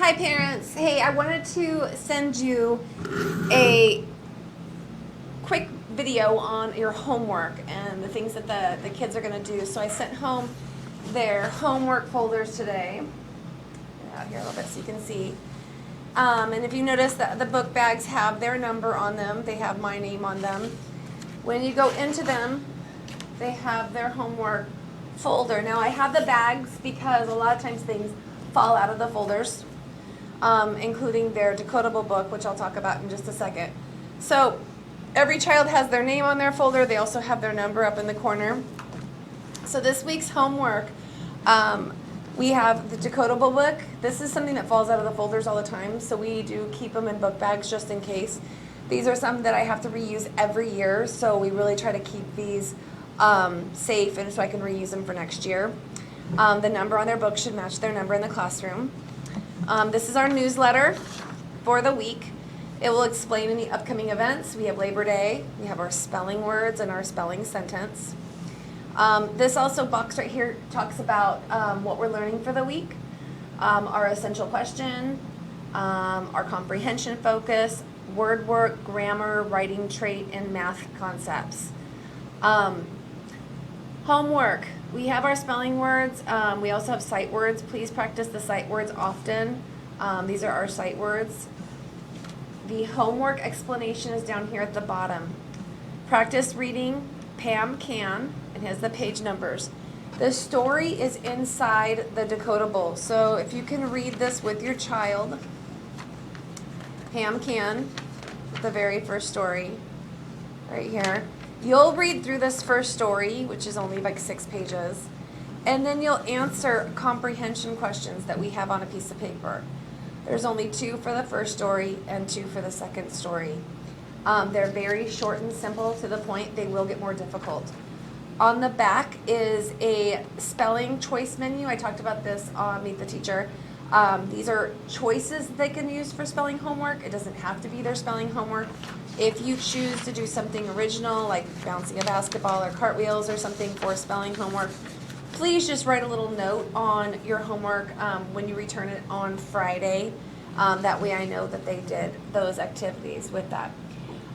Hi parents. Hey, I wanted to send you a quick video on your homework and the things that the kids are going to do. So I sent home their homework folders today. Get out here a little bit so you can see. And if you notice that the book bags have their number on them, they have my name on them. When you go into them, they have their homework folder. Now I have the bags because a lot of times things fall out of the folders, including their Decodable book, which I'll talk about in just a second. So every child has their name on their folder. They also have their number up in the corner. So this week's homework, we have the Decodable book. This is something that falls out of the folders all the time, so we do keep them in book bags just in case. These are some that I have to reuse every year, so we really try to keep these safe and so I can reuse them for next year. The number on their book should match their number in the classroom. This is our newsletter for the week. It will explain any upcoming events. We have Labor Day, we have our spelling words and our spelling sentence. This also box right here talks about what we're learning for the week, our essential question, our comprehension focus, word work, grammar, writing trait, and math concepts. Homework. We have our spelling words. We also have sight words. Please practice the sight words often. These are our sight words. The homework explanation is down here at the bottom. Practice reading Pam Can, and has the page numbers. The story is inside the Decodable. So if you can read this with your child, Pam Can, the very first story, right here. You'll read through this first story, which is only like 6 pages, and then you'll answer comprehension questions that we have on a piece of paper. There's only 2 for the first story and 2 for the second story. They're very short and simple, to the point. They will get more difficult. On the back is a spelling choice menu. I talked about this on Meet the Teacher. These are choices they can use for spelling homework. It doesn't have to be their spelling homework. If you choose to do something original, like bouncing a basketball or cartwheels or something for spelling homework, please just write a little note on your homework when you return it on Friday. That way I know that they did those activities with that.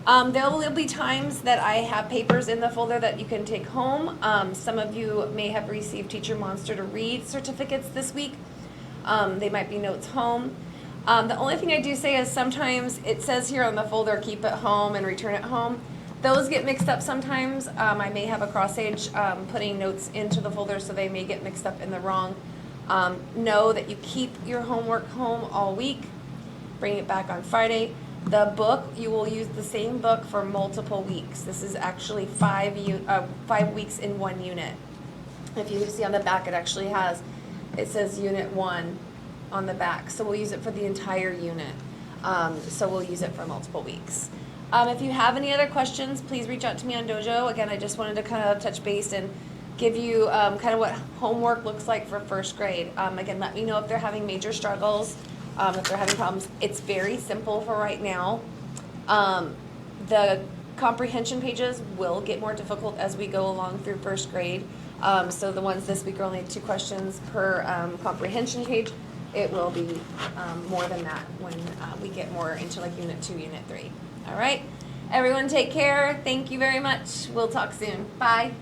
There will be times that I have papers in the folder that you can take home. Some of you may have received Teacher Monster to Read certificates this week. They might be notes home. The only thing I do say is sometimes it says here on the folder, keep it home and return it home. Those get mixed up sometimes. I may have a cross-age putting notes into the folder, so they may get mixed up in the wrong. Know that you keep your homework home all week. Bring it back on Friday. The book, you will use the same book for multiple weeks. This is actually 5 weeks in 1 unit. If you see on the back, it actually has, it says Unit 1 on the back. So we'll use it for the entire unit. So we'll use it for multiple weeks. If you have any other questions, please reach out to me on Dojo. Again, I just wanted to kind of touch base and give you kind of what homework looks like for first grade. Again, let me know if they're having major struggles. If they're having problems. It's very simple for right now. The comprehension pages will get more difficult as we go along through first grade. So the ones this week are only 2 questions per comprehension page. It will be more than that when we get more into like Unit 2, Unit 3. All right? Everyone take care. Thank you very much. We'll talk soon. Bye.